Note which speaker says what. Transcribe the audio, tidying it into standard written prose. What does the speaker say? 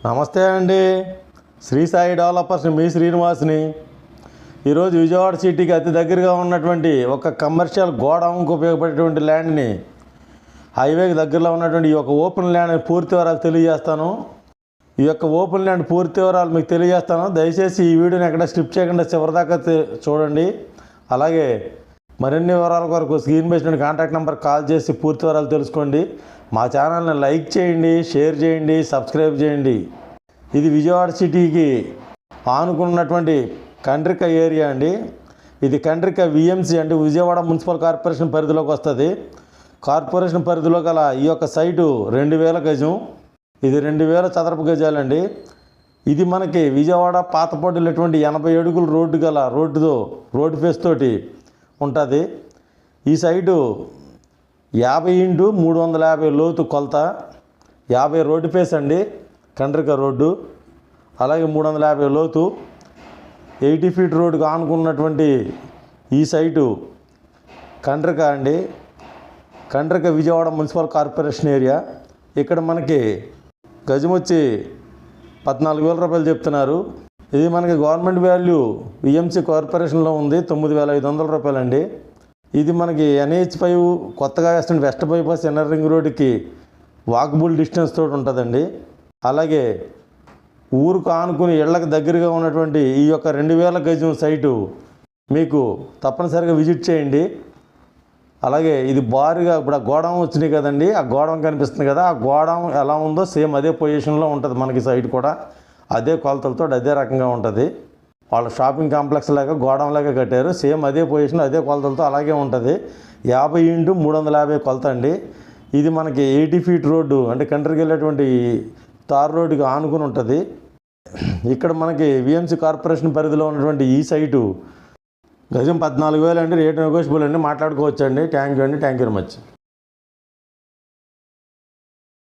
Speaker 1: నమస్తే అండి. శ్రీ సాయి డెవలపర్స్ మీ శ్రీనివాస్ని. ఈరోజు విజయవాడ సిటీకి అతి దగ్గరగా ఉన్నటువంటి ఒక కమర్షియల్ గోడౌన్కి ఉపయోగపడేటువంటి ల్యాండ్ని, హైవేకి దగ్గరలో ఉన్నటువంటి ఈ యొక్క ఓపెన్ ల్యాండ్ పూర్తి వివరాలు తెలియజేస్తాను. ఈ యొక్క ఓపెన్ ల్యాండ్ పూర్తి వివరాలు మీకు తెలియజేస్తాను. దయచేసి ఈ వీడియోని ఎక్కడ స్కిప్ చేయకుండా చివరిదాకా చూడండి. అలాగే మరిన్ని వివరాల కొరకు స్క్రీన్ మీద కాంటాక్ట్ నెంబర్ కాల్ చేసి పూర్తి వివరాలు తెలుసుకోండి. మా ఛానల్ని లైక్ చేయండి, షేర్ చేయండి, సబ్స్క్రైబ్ చేయండి. ఇది విజయవాడ సిటీకి ఆనుకున్నటువంటి కండ్రిక ఏరియా అండి. ఇది కండ్రిక విఎంసి అంటే విజయవాడ మున్సిపల్ కార్పొరేషన్ పరిధిలోకి వస్తుంది. కార్పొరేషన్ పరిధిలో గల ఈ యొక్క సైటు 2000 గజం. ఇది 2000 చదరపు గజాలండి. ఇది మనకి విజయవాడ పాతపొడ్డులటువంటి 80 అడుగుల రోడ్డు గల రోడ్డు ఫేస్ తోటి ఉంటుంది. ఈ సైటు 50 x 350 లోతు కొలత, 50 రోడ్డు ఫేస్ అండి కండ్రిక రోడ్డు. అలాగే 350 లోతు, 80 ఫీట్ రోడ్డుకు ఆనుకున్నటువంటి ఈ సైటు కండ్రిక అండి. Kandrika Vijayawada municipal corporation area. ఇక్కడ మనకి గజం వచ్చి 14,000 రూపాయలు చెప్తున్నారు. ఇది మనకి గవర్నమెంట్ వాల్యూ విఎంసి కార్పొరేషన్లో ఉంది 9,500 రూపాయలు అండి. ఇది మనకి NH5 కొత్తగా వేస్తున్న వెస్ట్ బైపాస్ ఇన్నర్ రింగ్ రోడ్డుకి వాకబుల్ డిస్టెన్స్ తోటి ఉంటుందండి. అలాగే ఊరుకు ఆనుకుని ఇళ్లకు దగ్గరగా ఉన్నటువంటి ఈ యొక్క 2000 గజం సైటు మీకు తప్పనిసరిగా విజిట్ చేయండి. అలాగే ఇది భారీగా ఇప్పుడు ఆ గోడౌన్ వచ్చినాయి కదండి, ఆ గోడౌన్ కనిపిస్తుంది కదా, ఆ గోడౌన్ ఎలా ఉందో సేమ్ అదే పొజిషన్లో ఉంటుంది. మనకి సైట్ కూడా అదే కొలతలతో అదే రకంగా ఉంటుంది. వాళ్ళ షాపింగ్ కాంప్లెక్స్ లాగా గోడౌన్ లాగా కట్టారు. సేమ్ అదే పొజిషన్ అదే కొలతలతో అలాగే ఉంటుంది. 50 x 350 కొలత అండి. ఇది మనకి 80 ఫీట్ రోడ్డు అంటే కంట్రీకి వెళ్ళేటువంటి తార్ రోడ్డుకి ఆనుకుని ఉంటుంది. ఇక్కడ మనకి విఎంసి కార్పొరేషన్ పరిధిలో ఉన్నటువంటి ఈ సైటు గజం 14,000 అండి. రేట్ నెగోషియబుల్ అండి, మాట్లాడుకోవచ్చు అండి. Thank you very much.